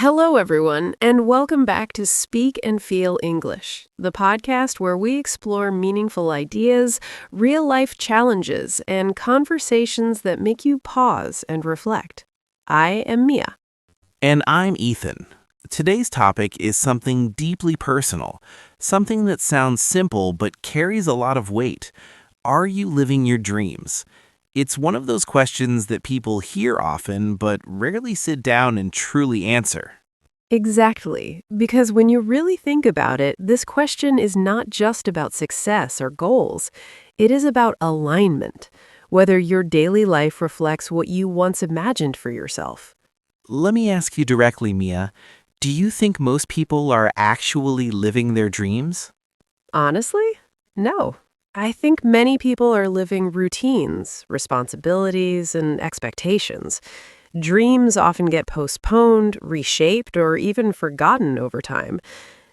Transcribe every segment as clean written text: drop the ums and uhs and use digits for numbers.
Hello, everyone, and welcome back to Speak and Feel English, the podcast where we explore meaningful ideas, real life challenges, and conversations that make you pause and reflect. I am Mia. And I'm Ethan. Today's topic is something deeply personal, something that sounds simple but carries a lot of weight. Are you living your dreams? It's one of those questions that people hear often but rarely sit down and truly answer. Exactly, because when you really think about it, this question is not just about success or goals. It is about alignment, whether your daily life reflects what you once imagined for yourself. Let me ask you directly, Mia. Do you think most people are actually living their dreams? Honestly, no. I think many people are living routines, responsibilities, and expectations. Dreams often get postponed, reshaped, or even forgotten over time.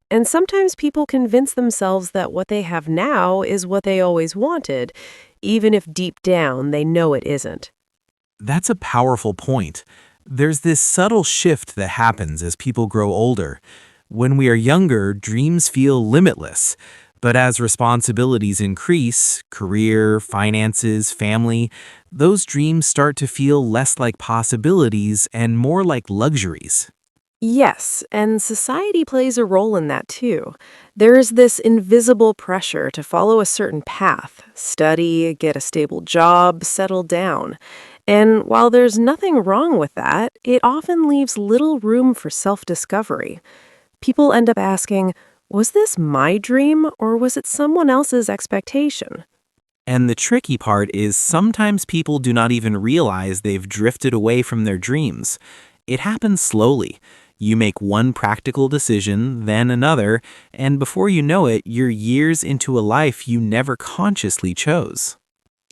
And sometimes people convince themselves that what they have now is what they always wanted, even if deep down they know it isn't. That's a powerful point. There's this subtle shift that happens as people grow older. When we are younger, dreams feel limitless. But as responsibilities increase, career, finances, family, those dreams start to feel less like possibilities and more like luxuries. Yes, and society plays a role in that too. There is this invisible pressure to follow a certain path, study, get a stable job, settle down. And while there's nothing wrong with that, it often leaves little room for self-discovery. People end up asking, was this my dream or was it someone else's expectation? And the tricky part is sometimes people do not even realize they've drifted away from their dreams. It happens slowly. You make one practical decision, then another, and before you know it, you're years into a life you never consciously chose.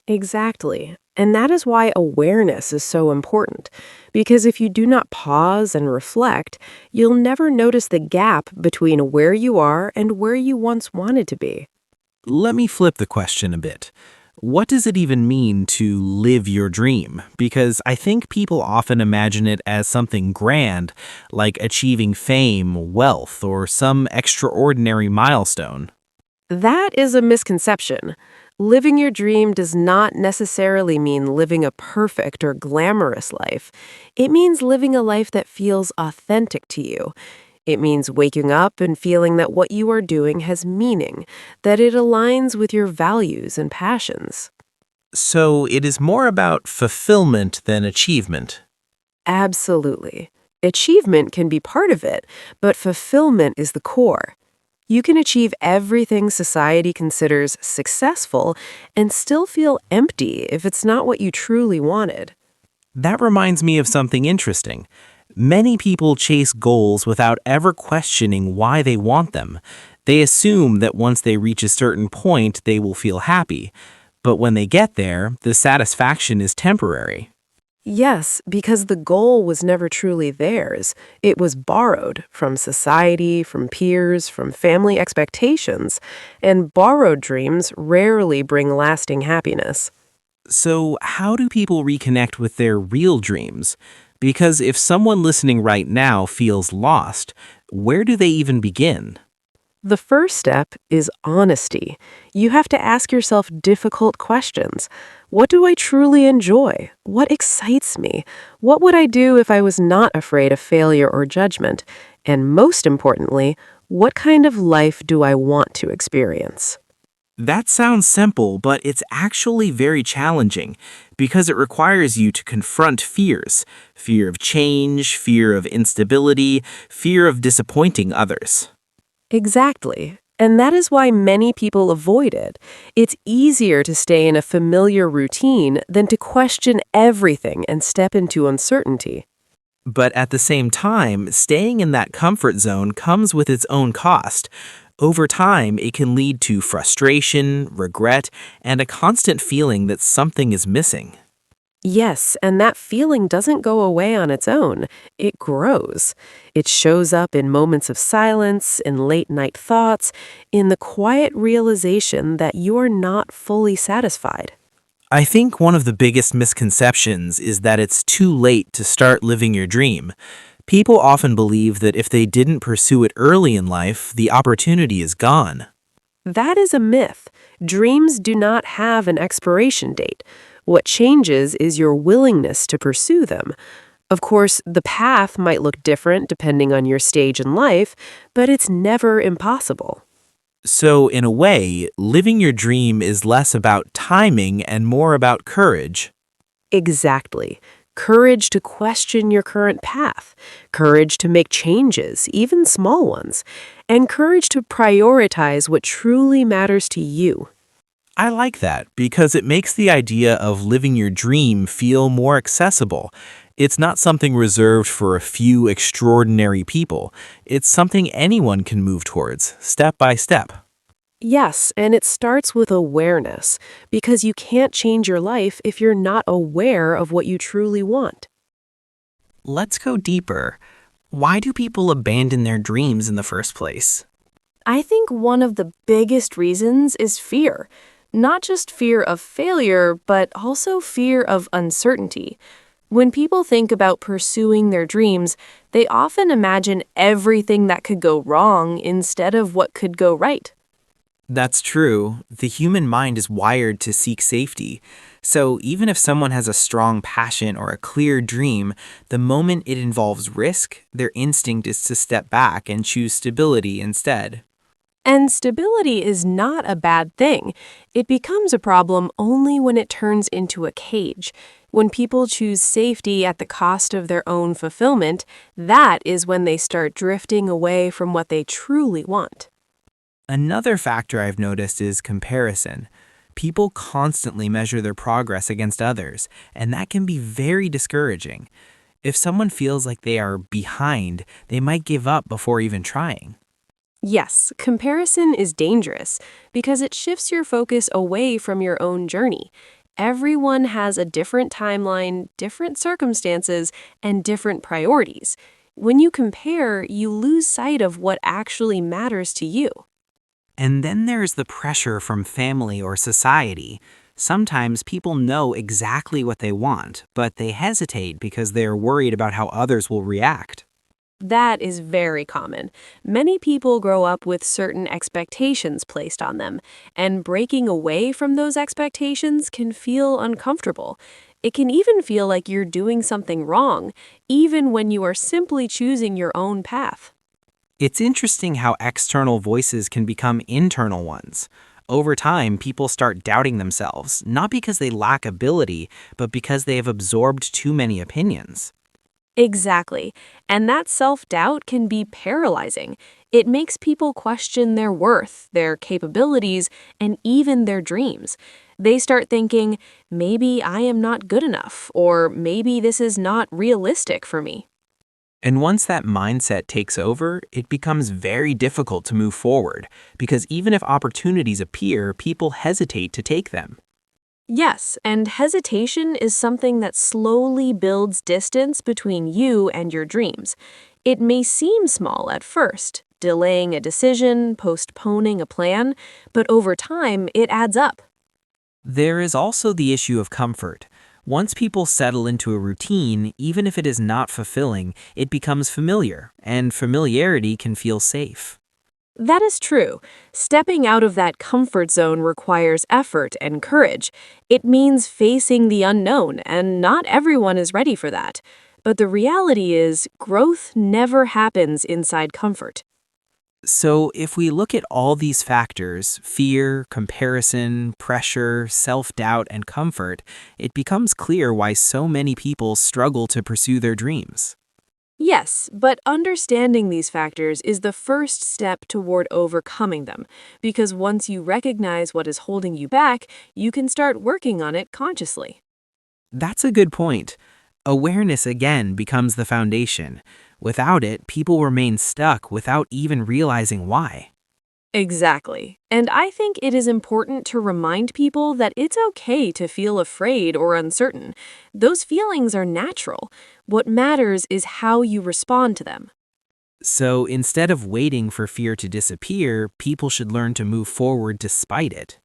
Exactly. And that is why awareness is so important. Because if you do not pause and reflect, you'll never notice the gap between where you are and where you once wanted to be. Let me flip the question a bit. What does it even mean to live your dream? Because I think people often imagine it as something grand, like achieving fame, wealth, or some extraordinary milestone. That is a misconception. Living your dream does not necessarily mean living a perfect or glamorous life. It means living a life that feels authentic to you. It means waking up and feeling that what you are doing has meaning, that it aligns with your values and passions. So it is more about fulfillment than achievement. Absolutely. Achievement can be part of it, but fulfillment is the core. You can achieve everything society considers successful and still feel empty if it's not what you truly wanted. That reminds me of something interesting. Many people chase goals without ever questioning why they want them. They assume that once they reach a certain point, they will feel happy. But when they get there, the satisfaction is temporary. Yes, because the goal was never truly theirs. It was borrowed from society, from peers, from family expectations, and borrowed dreams rarely bring lasting happiness. So, how do people reconnect with their real dreams? Because if someone listening right now feels lost, where do they even begin? The first step is honesty. You have to ask yourself difficult questions. What do I truly enjoy? What excites me? What would I do if I was not afraid of failure or judgment? And most importantly, what kind of life do I want to experience? That sounds simple, but it's actually very challenging because it requires you to confront fears: fear of change, fear of instability, fear of disappointing others. Exactly. And that is why many people avoid it. It's easier to stay in a familiar routine than to question everything and step into uncertainty. But at the same time, staying in that comfort zone comes with its own cost. Over time, it can lead to frustration, regret, and a constant feeling that something is missing. Yes, and that feeling doesn't go away on its own. It grows. It shows up in moments of silence, in late night thoughts, in the quiet realization that you're not fully satisfied. I think one of the biggest misconceptions is that it's too late to start living your dream. People often believe that if they didn't pursue it early in life, the opportunity is gone. That is a myth. Dreams do not have an expiration date. What changes is your willingness to pursue them. Of course, the path might look different depending on your stage in life, but it's never impossible. So, in a way, living your dream is less about timing and more about courage. Exactly. Courage to question your current path, courage to make changes, even small ones, and courage to prioritize what truly matters to you. I like that because it makes the idea of living your dream feel more accessible. It's not something reserved for a few extraordinary people. It's something anyone can move towards, step by step. Yes, and it starts with awareness, because you can't change your life if you're not aware of what you truly want. Let's go deeper. Why do people abandon their dreams in the first place? I think one of the biggest reasons is fear. Not just fear of failure, but also fear of uncertainty. When people think about pursuing their dreams, they often imagine everything that could go wrong instead of what could go right. That's true. The human mind is wired to seek safety. So even if someone has a strong passion or a clear dream, the moment it involves risk, their instinct is to step back and choose stability instead. And stability is not a bad thing. It becomes a problem only when it turns into a cage. When people choose safety at the cost of their own fulfillment, that is when they start drifting away from what they truly want. Another factor I've noticed is comparison. People constantly measure their progress against others, and that can be very discouraging. If someone feels like they are behind, they might give up before even trying. Yes, comparison is dangerous because it shifts your focus away from your own journey. Everyone has a different timeline, different circumstances, and different priorities. When you compare, you lose sight of what actually matters to you. And then there's the pressure from family or society. Sometimes people know exactly what they want, but they hesitate because they're worried about how others will react. That is very common. Many people grow up with certain expectations placed on them, and breaking away from those expectations can feel uncomfortable. It can even feel like you're doing something wrong, even when you are simply choosing your own path. It's interesting how external voices can become internal ones. Over time, people start doubting themselves, not because they lack ability, but because they have absorbed too many opinions. Exactly. And that self-doubt can be paralyzing. It makes people question their worth, their capabilities, and even their dreams. They start thinking, maybe I am not good enough, or maybe this is not realistic for me. And once that mindset takes over, it becomes very difficult to move forward, because even if opportunities appear, people hesitate to take them. Yes, and hesitation is something that slowly builds distance between you and your dreams. It may seem small at first, delaying a decision, postponing a plan, but over time it adds up. There is also the issue of comfort. Once people settle into a routine, even if it is not fulfilling, it becomes familiar, and familiarity can feel safe. That is true. Stepping out of that comfort zone requires effort and courage. It means facing the unknown, and not everyone is ready for that. But the reality is, growth never happens inside comfort. So, if we look at all these factors fear, comparison, pressure, self doubt, and comfort it becomes clear why so many people struggle to pursue their dreams. Yes, but understanding these factors is the first step toward overcoming them, because once you recognize what is holding you back, you can start working on it consciously. That's a good point. Awareness again becomes the foundation. Without it, people remain stuck without even realizing why. Exactly. And I think it is important to remind people that it's okay to feel afraid or uncertain. Those feelings are natural. What matters is how you respond to them. So instead of waiting for fear to disappear, people should learn to move forward despite it.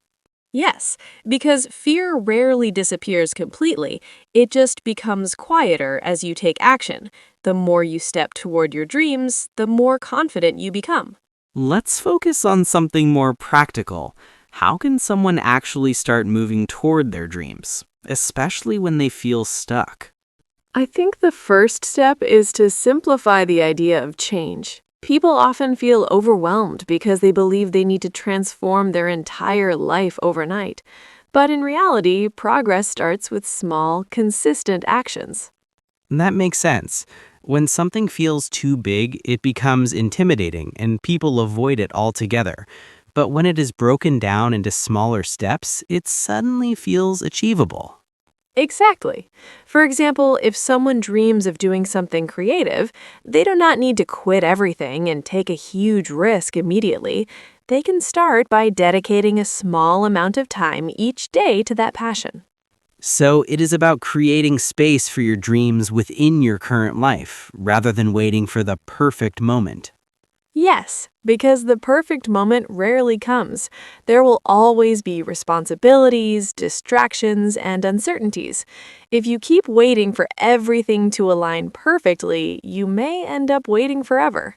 Yes, because fear rarely disappears completely. It just becomes quieter as you take action. The more you step toward your dreams, the more confident you become. Let's focus on something more practical. How can someone actually start moving toward their dreams, especially when they feel stuck? I think the first step is to simplify the idea of change. People often feel overwhelmed because they believe they need to transform their entire life overnight. But in reality, progress starts with small, consistent actions. That makes sense. When something feels too big, it becomes intimidating and people avoid it altogether. But when it is broken down into smaller steps, it suddenly feels achievable. Exactly. For example, if someone dreams of doing something creative, they do not need to quit everything and take a huge risk immediately. They can start by dedicating a small amount of time each day to that passion. So it is about creating space for your dreams within your current life, rather than waiting for the perfect moment. Yes, because the perfect moment rarely comes. There will always be responsibilities, distractions, and uncertainties. If you keep waiting for everything to align perfectly, you may end up waiting forever.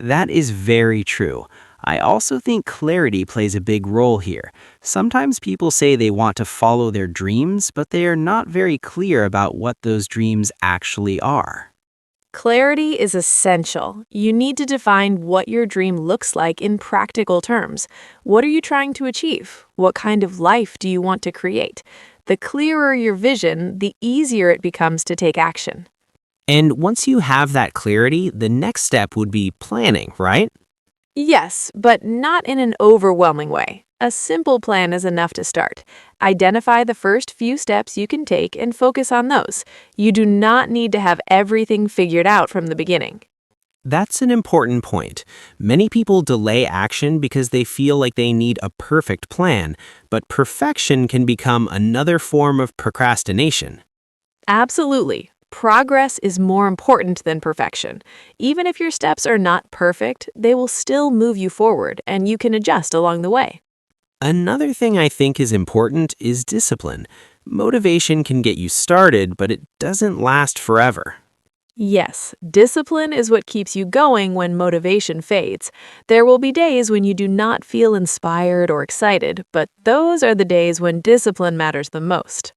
That is very true. I also think clarity plays a big role here. Sometimes people say they want to follow their dreams, but they are not very clear about what those dreams actually are. Clarity is essential. You need to define what your dream looks like in practical terms. What are you trying to achieve? What kind of life do you want to create? The clearer your vision, the easier it becomes to take action. And once you have that clarity, the next step would be planning, right? Yes, but not in an overwhelming way. A simple plan is enough to start. Identify the first few steps you can take and focus on those. You do not need to have everything figured out from the beginning. That's an important point. Many people delay action because they feel like they need a perfect plan, but perfection can become another form of procrastination. Absolutely. Progress is more important than perfection. Even if your steps are not perfect, they will still move you forward, and you can adjust along the way. Another thing I think is important is discipline. Motivation can get you started, but it doesn't last forever. Yes, discipline is what keeps you going when motivation fades. There will be days when you do not feel inspired or excited, but those are the days when discipline matters the most.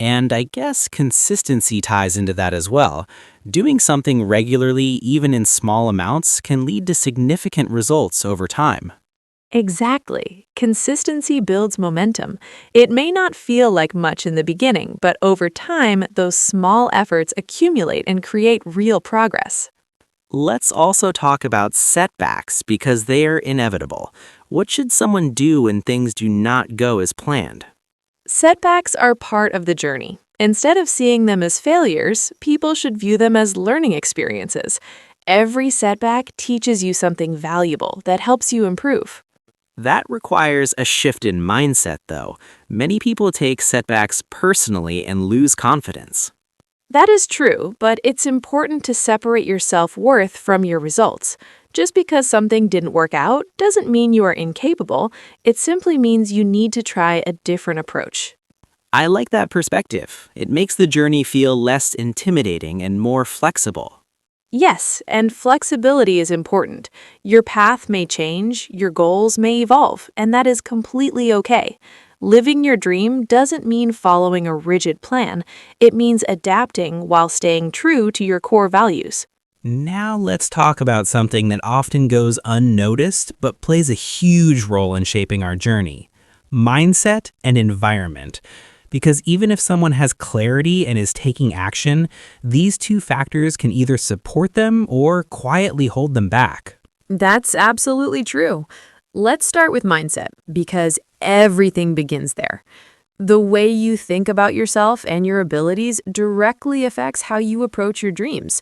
And I guess consistency ties into that as well. Doing something regularly, even in small amounts, can lead to significant results over time. Exactly. Consistency builds momentum. It may not feel like much in the beginning, but over time, those small efforts accumulate and create real progress. Let's also talk about setbacks because they are inevitable. What should someone do when things do not go as planned? Setbacks are part of the journey. Instead of seeing them as failures, people should view them as learning experiences. Every setback teaches you something valuable that helps you improve. That requires a shift in mindset, though. Many people take setbacks personally and lose confidence. That is true, but it's important to separate your self-worth from your results. Just because something didn't work out doesn't mean you are incapable. It simply means you need to try a different approach. I like that perspective. It makes the journey feel less intimidating and more flexible. Yes, and flexibility is important. Your path may change, your goals may evolve, and that is completely okay. Living your dream doesn't mean following a rigid plan. It means adapting while staying true to your core values. Now let's talk about something that often goes unnoticed but plays a huge role in shaping our journey: mindset and environment. Because even if someone has clarity and is taking action, these two factors can either support them or quietly hold them back. That's absolutely true. Let's start with mindset, because everything begins there. The way you think about yourself and your abilities directly affects how you approach your dreams.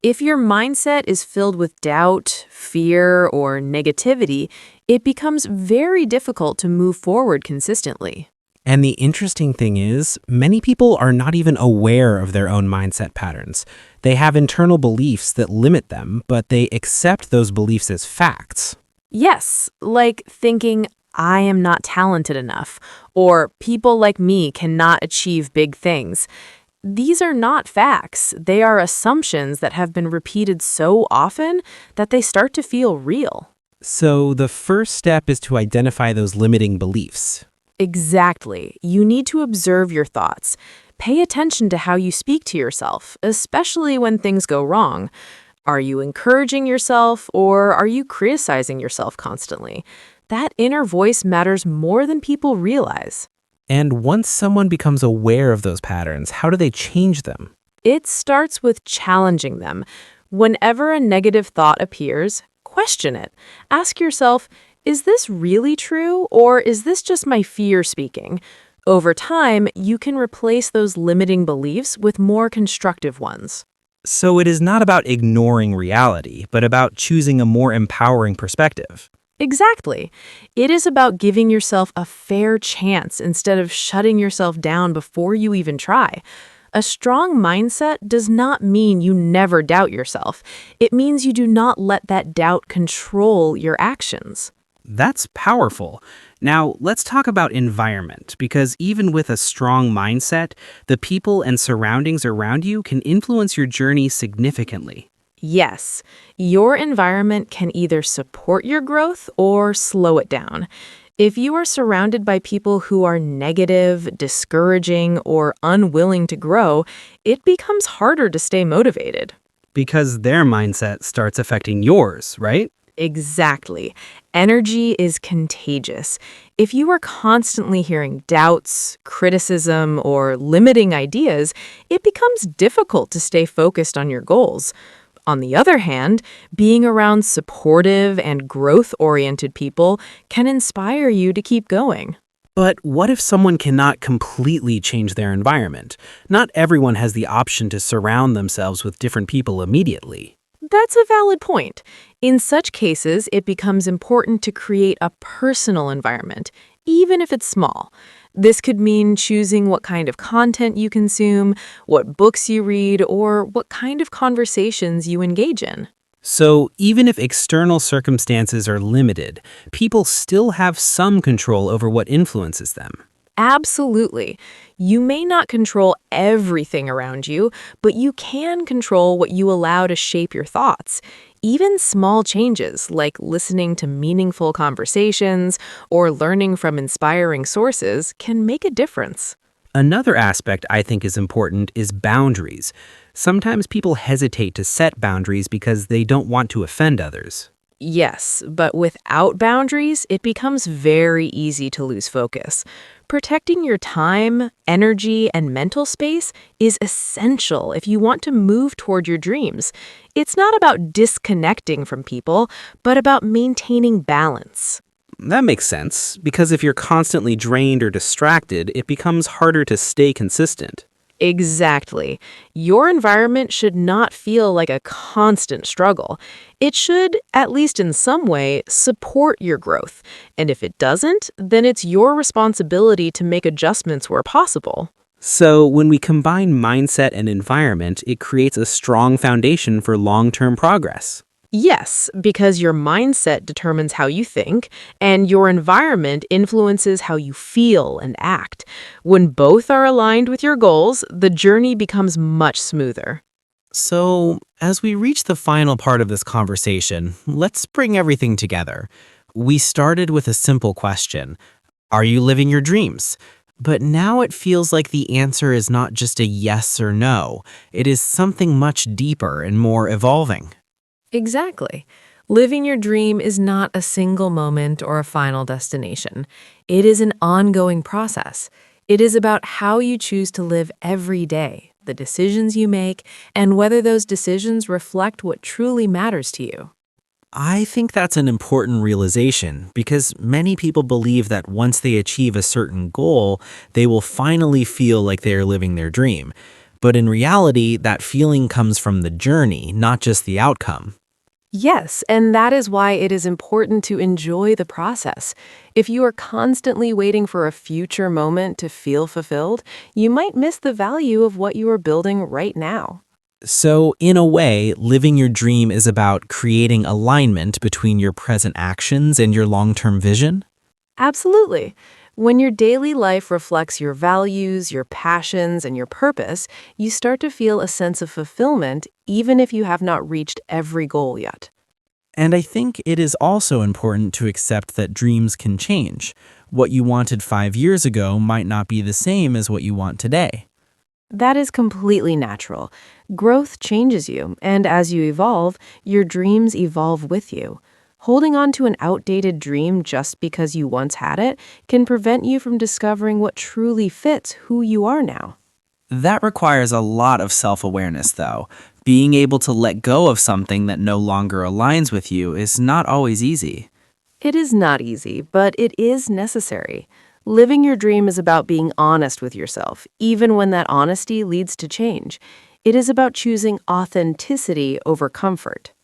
If your mindset is filled with doubt, fear, or negativity, it becomes very difficult to move forward consistently. And the interesting thing is, many people are not even aware of their own mindset patterns. They have internal beliefs that limit them, but they accept those beliefs as facts. Yes, like thinking, I am not talented enough, or people like me cannot achieve big things. These are not facts. They are assumptions that have been repeated so often that they start to feel real. So the first step is to identify those limiting beliefs. Exactly. You need to observe your thoughts. Pay attention to how you speak to yourself, especially when things go wrong. Are you encouraging yourself or are you criticizing yourself constantly? That inner voice matters more than people realize. And once someone becomes aware of those patterns, how do they change them? It starts with challenging them. Whenever a negative thought appears, question it. Ask yourself, is this really true or is this just my fear speaking? Over time, you can replace those limiting beliefs with more constructive ones. So it is not about ignoring reality, but about choosing a more empowering perspective. Exactly. It is about giving yourself a fair chance instead of shutting yourself down before you even try. A strong mindset does not mean you never doubt yourself. It means you do not let that doubt control your actions. That's powerful. Now, let's talk about environment, because even with a strong mindset, the people and surroundings around you can influence your journey significantly. Yes, your environment can either support your growth or slow it down. If you are surrounded by people who are negative, discouraging, or unwilling to grow, it becomes harder to stay motivated. Because their mindset starts affecting yours, right? Exactly. Energy is contagious. If you are constantly hearing doubts, criticism, or limiting ideas, it becomes difficult to stay focused on your goals. On the other hand, being around supportive and growth-oriented people can inspire you to keep going. But what if someone cannot completely change their environment? Not everyone has the option to surround themselves with different people immediately. That's a valid point. In such cases, it becomes important to create a personal environment, even if it's small. This could mean choosing what kind of content you consume, what books you read, or what kind of conversations you engage in. So even if external circumstances are limited, people still have some control over what influences them. Absolutely. You may not control everything around you, but you can control what you allow to shape your thoughts. Even small changes, like listening to meaningful conversations or learning from inspiring sources, can make a difference. Another aspect I think is important is boundaries. Sometimes people hesitate to set boundaries because they don't want to offend others. Yes, but without boundaries, it becomes very easy to lose focus. Protecting your time, energy, and mental space is essential if you want to move toward your dreams. It's not about disconnecting from people, but about maintaining balance. That makes sense, because if you're constantly drained or distracted, it becomes harder to stay consistent. Exactly. Your environment should not feel like a constant struggle. It should, at least in some way, support your growth. And if it doesn't, then it's your responsibility to make adjustments where possible. So when we combine mindset and environment, it creates a strong foundation for long-term progress. Yes, because your mindset determines how you think, and your environment influences how you feel and act. When both are aligned with your goals, the journey becomes much smoother. So, as we reach the final part of this conversation, let's bring everything together. We started with a simple question: are you living your dreams? But now it feels like the answer is not just a yes or no. It is something much deeper and more evolving. Exactly. Living your dream is not a single moment or a final destination. It is an ongoing process. It is about how you choose to live every day, the decisions you make, and whether those decisions reflect what truly matters to you. I think that's an important realization because many people believe that once they achieve a certain goal, they will finally feel like they are living their dream. But in reality, that feeling comes from the journey, not just the outcome. Yes, and that is why it is important to enjoy the process. If you are constantly waiting for a future moment to feel fulfilled, you might miss the value of what you are building right now. So, in a way, living your dream is about creating alignment between your present actions and your long-term vision. Absolutely. When your daily life reflects your values, your passions, and your purpose, you start to feel a sense of fulfillment even if you have not reached every goal yet. And I think it is also important to accept that dreams can change. What you wanted 5 years ago might not be the same as what you want today. That is completely natural. Growth changes you, and as you evolve, your dreams evolve with you. Holding on to an outdated dream just because you once had it can prevent you from discovering what truly fits who you are now. That requires a lot of self-awareness, though. Being able to let go of something that no longer aligns with you is not always easy. It is not easy, but it is necessary. Living your dream is about being honest with yourself, even when that honesty leads to change. It is about choosing authenticity over comfort.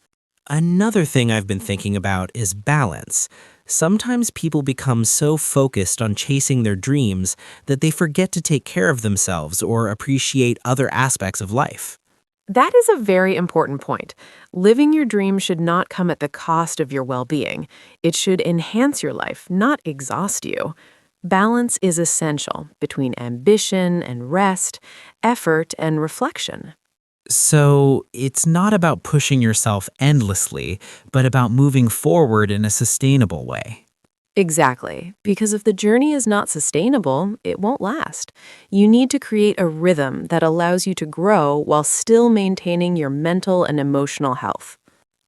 Another thing I've been thinking about is balance. Sometimes people become so focused on chasing their dreams that they forget to take care of themselves or appreciate other aspects of life. That is a very important point. Living your dream should not come at the cost of your well-being. It should enhance your life, not exhaust you. Balance is essential between ambition and rest, effort and reflection. So it's not about pushing yourself endlessly, but about moving forward in a sustainable way. Exactly, because if the journey is not sustainable, it won't last. You need to create a rhythm that allows you to grow while still maintaining your mental and emotional health.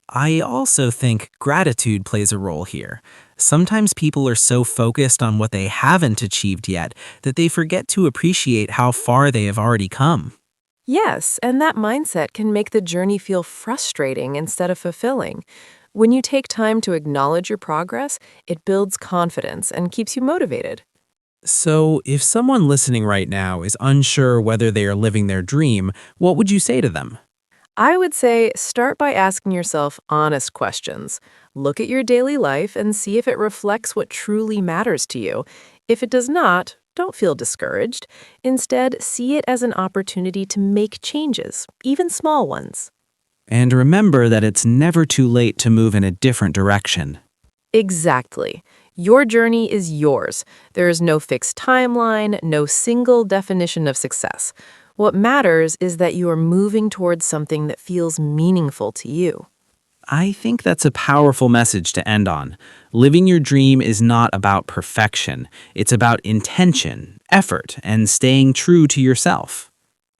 I also think gratitude plays a role here. Sometimes people are so focused on what they haven't achieved yet that they forget to appreciate how far they have already come. Yes, and that mindset can make the journey feel frustrating instead of fulfilling. When you take time to acknowledge your progress, it builds confidence and keeps you motivated. So, if someone listening right now is unsure whether they are living their dream, what would you say to them? I would say start by asking yourself honest questions. Look at your daily life and see if it reflects what truly matters to you. If it does not, don't feel discouraged. Instead, see it as an opportunity to make changes, even small ones. And remember that it's never too late to move in a different direction. Exactly. Your journey is yours. There is no fixed timeline, no single definition of success. What matters is that you are moving towards something that feels meaningful to you. I think that's a powerful message to end on. Living your dream is not about perfection. It's about intention, effort, and staying true to yourself.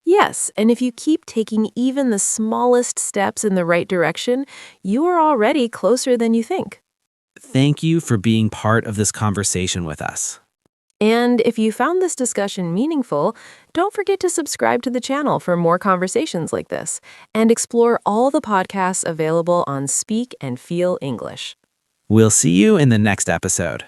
Yes, and if you keep taking even the smallest steps in the right direction, you are already closer than you think. Thank you for being part of this conversation with us. And if you found this discussion meaningful, don't forget to subscribe to the channel for more conversations like this and explore all the podcasts available on Speak and Feel English. We'll see you in the next episode.